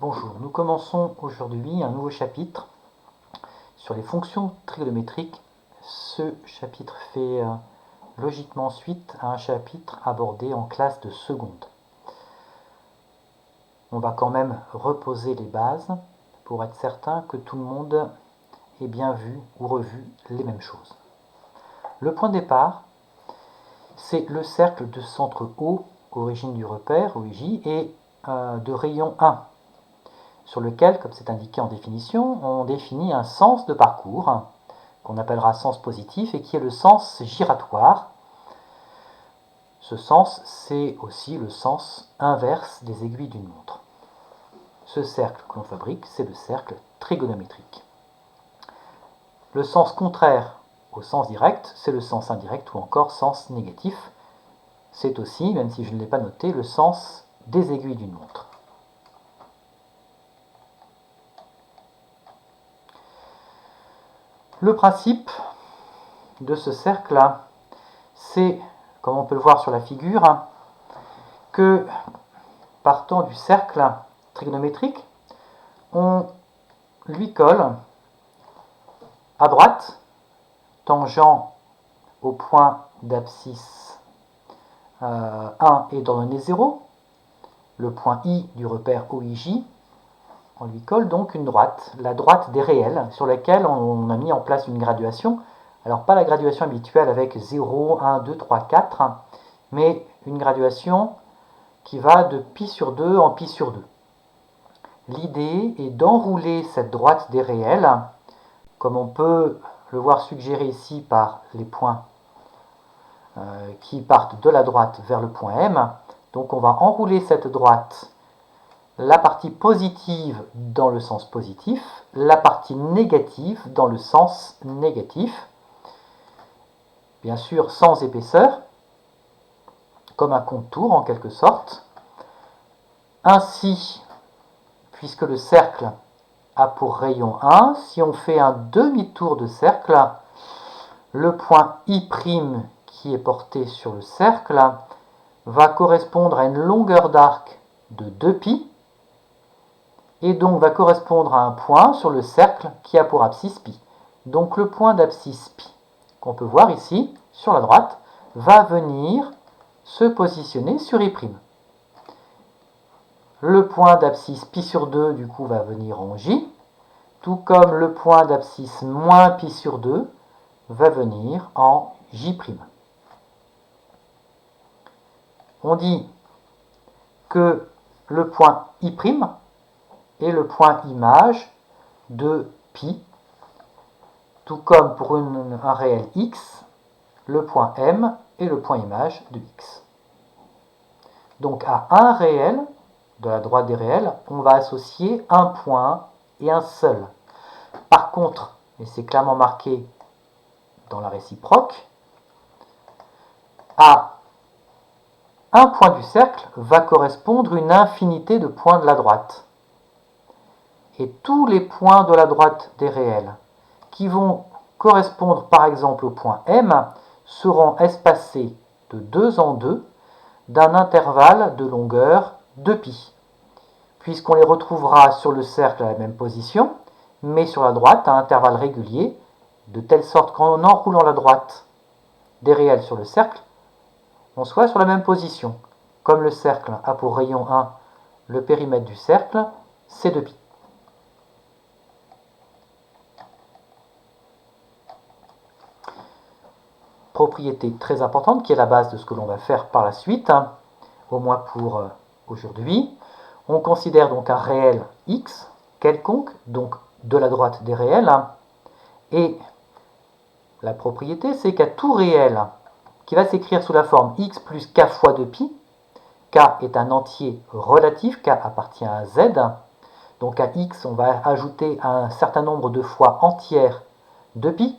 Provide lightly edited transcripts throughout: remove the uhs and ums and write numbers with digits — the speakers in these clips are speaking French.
Bonjour, nous commençons aujourd'hui un nouveau chapitre sur les fonctions trigonométriques. Ce chapitre fait logiquement suite à un chapitre abordé en classe de seconde. On va quand même reposer les bases pour être certain que tout le monde ait bien vu ou revu les mêmes choses. Le point de départ, c'est le cercle de centre O, origine du repère, OIJ, et de rayon 1, sur lequel, comme c'est indiqué en définition, on définit un sens de parcours, qu'on appellera sens positif, et qui est le sens giratoire. Ce sens, c'est aussi le sens inverse des aiguilles d'une montre. Ce cercle que l'on fabrique, c'est le cercle trigonométrique. Le sens contraire au sens direct, c'est le sens indirect ou encore sens négatif. C'est aussi, même si je ne l'ai pas noté, le sens des aiguilles d'une montre. Le principe de ce cercle-là, c'est, comme on peut le voir sur la figure, que partant du cercle trigonométrique, on lui colle à droite, tangent au point d'abscisse 1 est donné 0, le point I du repère OIJ, on lui colle donc une droite, la droite des réels, sur laquelle on a mis en place une graduation. Alors pas la graduation habituelle avec 0, 1, 2, 3, 4, mais une graduation qui va de pi sur 2 en pi sur 2. L'idée est d'enrouler cette droite des réels, comme on peut le voir suggéré ici par les points qui partent de la droite vers le point M. Donc on va enrouler cette droite, la partie positive dans le sens positif, la partie négative dans le sens négatif, bien sûr sans épaisseur, comme un contour en quelque sorte. Ainsi, puisque le cercle a pour rayon 1, si on fait un demi-tour de cercle, le point I' qui est porté sur le cercle va correspondre à une longueur d'arc de 2π, et donc va correspondre à un point sur le cercle qui a pour abscisse π. Donc le point d'abscisse π, qu'on peut voir ici, sur la droite, va venir se positionner sur I'. Le point d'abscisse π sur 2, du coup, va venir en J, tout comme le point d'abscisse moins π sur 2 va venir en J'. On dit que le point I' est le point image de π, tout comme pour un réel x, le point M est le point image de x. Donc à un réel, de la droite des réels, on va associer un point et un seul. Par contre, et c'est clairement marqué dans la réciproque, à un point du cercle va correspondre une infinité de points de la droite. Et tous les points de la droite des réels qui vont correspondre par exemple au point M seront espacés de 2 en 2 d'un intervalle de longueur de π, puisqu'on les retrouvera sur le cercle à la même position, mais sur la droite à intervalles réguliers, de telle sorte qu'en enroulant la droite des réels sur le cercle, on soit sur la même position. Comme le cercle a pour rayon 1 le périmètre du cercle, c'est 2π. Propriété très importante qui est la base de ce que l'on va faire par la suite, au moins pour aujourd'hui. On considère donc un réel x quelconque, donc de la droite des réels, et la propriété c'est qu'à tout réel qui va s'écrire sous la forme x plus k fois 2π, k est un entier relatif, k appartient à z, donc à x on va ajouter un certain nombre de fois entières 2π.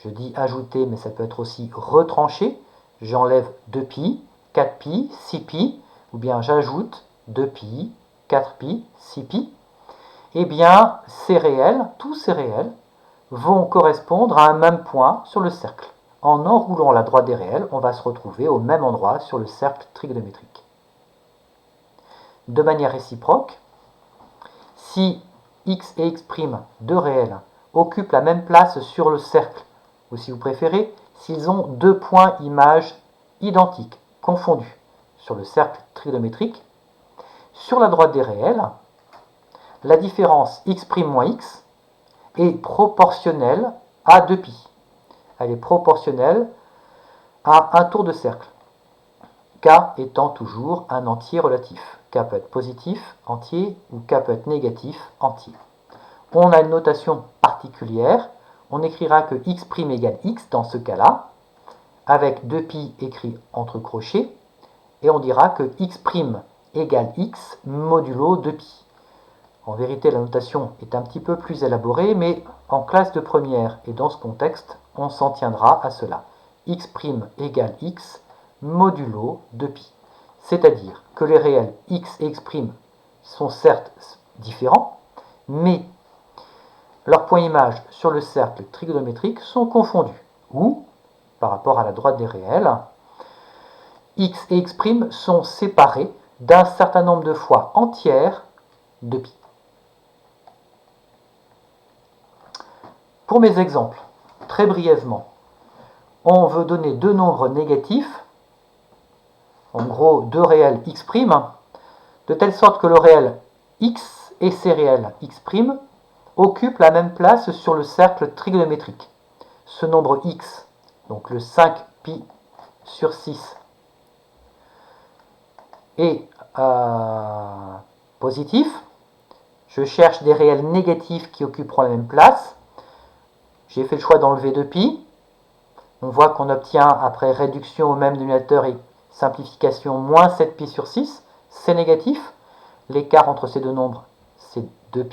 Je dis ajouter, mais ça peut être aussi retranché. J'enlève 2π, 4π, 6π, ou bien j'ajoute 2π, 4π, 6π. Eh bien, ces réels, tous ces réels, vont correspondre à un même point sur le cercle. En enroulant la droite des réels, on va se retrouver au même endroit sur le cercle trigonométrique. De manière réciproque, si x et x', deux réels, occupent la même place sur le cercle, ou si vous préférez, s'ils ont deux points images identiques, confondus, sur le cercle trigonométrique, sur la droite des réels, la différence x' moins x est proportionnelle à 2π. Elle est proportionnelle à un tour de cercle. K étant toujours un entier relatif. K peut être positif, entier, ou K peut être négatif, entier. On a une notation particulière. On écrira que x' égale x dans ce cas-là, avec 2π écrit entre crochets, et on dira que x' égale x modulo 2π. En vérité, la notation est un petit peu plus élaborée, mais en classe de première et dans ce contexte, on s'en tiendra à cela. X' égale x modulo 2π. C'est-à-dire que les réels x et x' sont certes différents, mais leurs points images sur le cercle trigonométrique sont confondus. Ou, par rapport à la droite des réels, x et x' sont séparés d'un certain nombre de fois entières de π. Pour mes exemples, très brièvement, on veut donner deux nombres négatifs, en gros deux réels x', de telle sorte que le réel x et ses réels x' occupent la même place sur le cercle trigonométrique. Ce nombre x, donc le 5π sur 6, est positif. Je cherche des réels négatifs qui occuperont la même place. J'ai fait le choix d'enlever 2π. On voit qu'on obtient, après réduction au même dénominateur et simplification, moins 7π sur 6. C'est négatif. L'écart entre ces deux nombres, c'est 2π.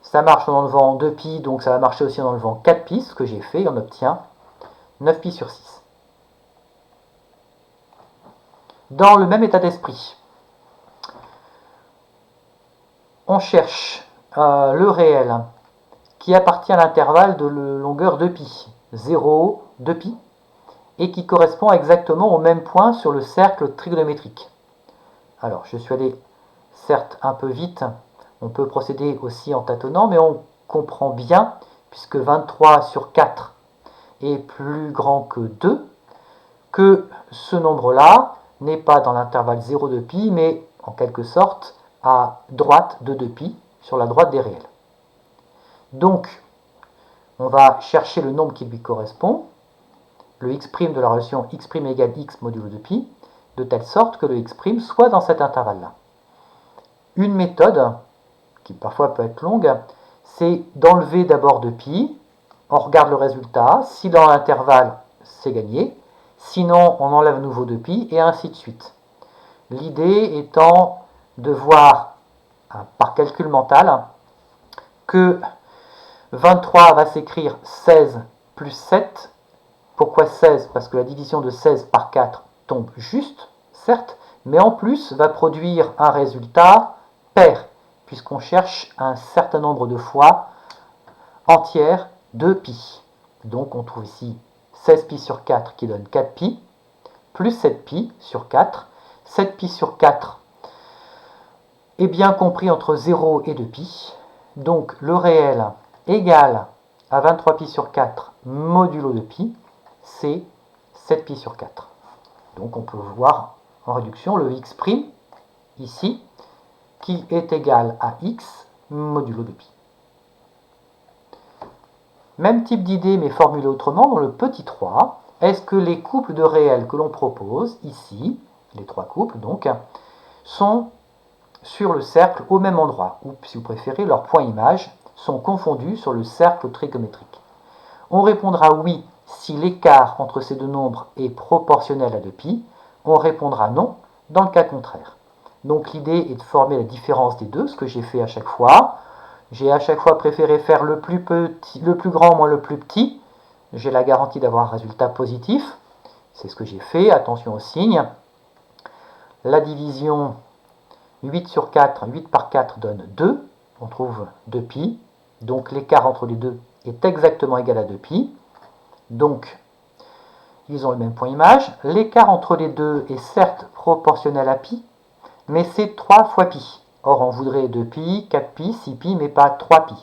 Ça marche en enlevant 2π, donc ça va marcher aussi en enlevant 4π, ce que j'ai fait, et on obtient 9π sur 6. Dans le même état d'esprit, on cherche le réel qui appartient à l'intervalle de longueur 2π, 0, 2π, et qui correspond exactement au même point sur le cercle trigonométrique. Alors, je suis allé certes un peu vite, on peut procéder aussi en tâtonnant, mais on comprend bien, puisque 23 sur 4 est plus grand que 2, que ce nombre-là n'est pas dans l'intervalle 0, 2π, mais en quelque sorte à droite de 2π, sur la droite des réels. Donc, on va chercher le nombre qui lui correspond, le x' de la relation x' égale x modulo 2π, de telle sorte que le x' soit dans cet intervalle-là. Une méthode, qui parfois peut être longue, c'est d'enlever d'abord 2π, on regarde le résultat, si dans l'intervalle, c'est gagné, sinon on enlève à nouveau 2π, et ainsi de suite. L'idée étant de voir, par calcul mental, que 23 va s'écrire 16 plus 7. Pourquoi 16? Parce que la division de 16 par 4 tombe juste, certes, mais en plus va produire un résultat pair, puisqu'on cherche un certain nombre de fois entières de π. Donc on trouve ici 16π sur 4 qui donne 4π, plus 7π sur 4. 7π sur 4 est bien compris entre 0 et 2π. Donc le réel égal à 23π sur 4 modulo de π, c'est 7π sur 4. Donc on peut voir en réduction le x' ici, qui est égal à x modulo de π. Même type d'idée, mais formulé autrement, dans le petit 3, est-ce que les couples de réels que l'on propose ici, les trois couples donc, sont sur le cercle au même endroit, ou si vous préférez, leurs points images sont confondus sur le cercle trigonométrique? On répondra oui si l'écart entre ces deux nombres est proportionnel à 2π. On répondra non dans le cas contraire. Donc l'idée est de former la différence des deux, ce que j'ai fait à chaque fois. J'ai à chaque fois préféré faire le plus grand moins le plus petit. J'ai la garantie d'avoir un résultat positif. C'est ce que j'ai fait. Attention au signe. La division 8 sur 4, 8 par 4 donne 2. On trouve 2π. Donc l'écart entre les deux est exactement égal à 2π. Donc, ils ont le même point image. L'écart entre les deux est certes proportionnel à π, mais c'est 3 fois π. Or, on voudrait 2π, 4π, 6π, mais pas 3π.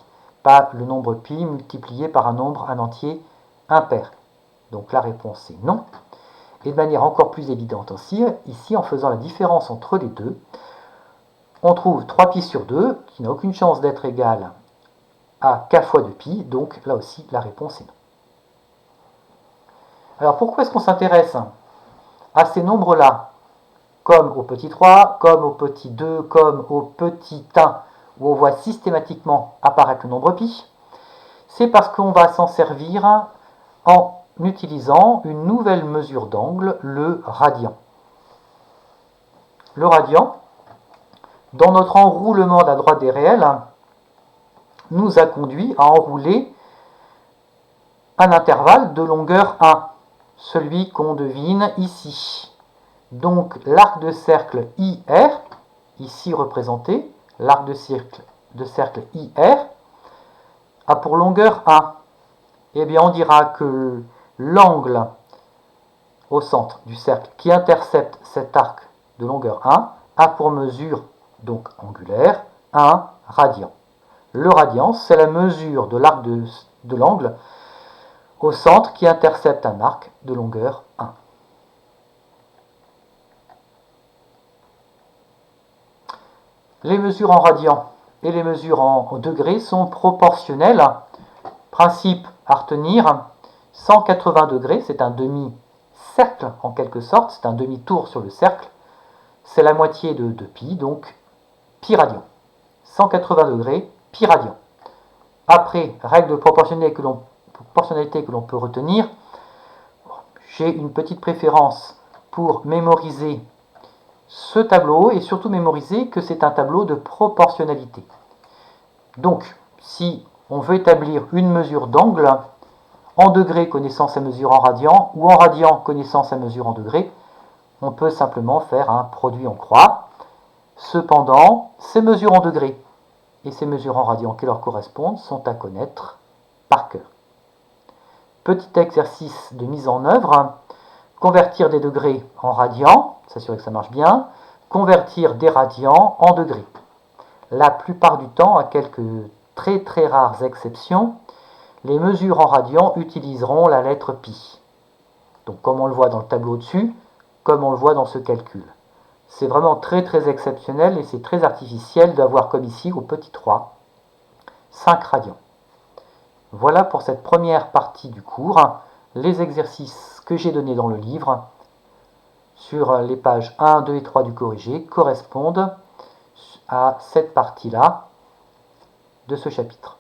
Pas le nombre pi multiplié par un nombre, un entier impair. Donc la réponse est non. Et de manière encore plus évidente aussi, ici, en faisant la différence entre les deux, on trouve 3π sur 2, qui n'a aucune chance d'être égal à k fois 2π, donc là aussi, la réponse est non. Alors pourquoi est-ce qu'on s'intéresse à ces nombres-là, comme au petit 3, comme au petit 2, comme au petit 1, où on voit systématiquement apparaître le nombre pi? C'est parce qu'on va s'en servir en utilisant une nouvelle mesure d'angle, le radian. Le radian, dans notre enroulement de la droite des réels, nous a conduit à enrouler un intervalle de longueur 1, celui qu'on devine ici. Donc l'arc de cercle IR, ici représenté, l'arc de cercle IR, a pour longueur 1. Eh bien on dira que l'angle au centre du cercle qui intercepte cet arc de longueur 1 a pour mesure, donc angulaire, 1 radian. Le radian, c'est la mesure de l'arc de l'angle au centre qui intercepte un arc de longueur 1. Les mesures en radian et les mesures en degrés sont proportionnelles. Principe à retenir, 180 degrés, c'est un demi-cercle en quelque sorte, c'est un demi-tour sur le cercle. C'est la moitié de pi, donc pi radian. 180 degrés, pi radian. Après, règle de proportionnalité que l'on peut retenir, j'ai une petite préférence pour mémoriser ce tableau et surtout mémoriser que c'est un tableau de proportionnalité. Donc, si on veut établir une mesure d'angle, en degrés connaissant sa mesure en radian ou en radian connaissant sa mesure en degrés, on peut simplement faire un produit en croix. Cependant, ces mesures en degrés et ces mesures en radian qui leur correspondent sont à connaître par cœur. Petit exercice de mise en œuvre, convertir des degrés en radians, s'assurer que ça marche bien, convertir des radians en degrés. La plupart du temps, à quelques très très rares exceptions, les mesures en radians utiliseront la lettre pi. Donc comme on le voit dans le tableau au-dessus, comme on le voit dans ce calcul. C'est vraiment très très exceptionnel et c'est très artificiel d'avoir comme ici au petit 3, 5 radians. Voilà pour cette première partie du cours. Les exercices que j'ai donnés dans le livre sur les pages 1, 2 et 3 du corrigé correspondent à cette partie-là de ce chapitre.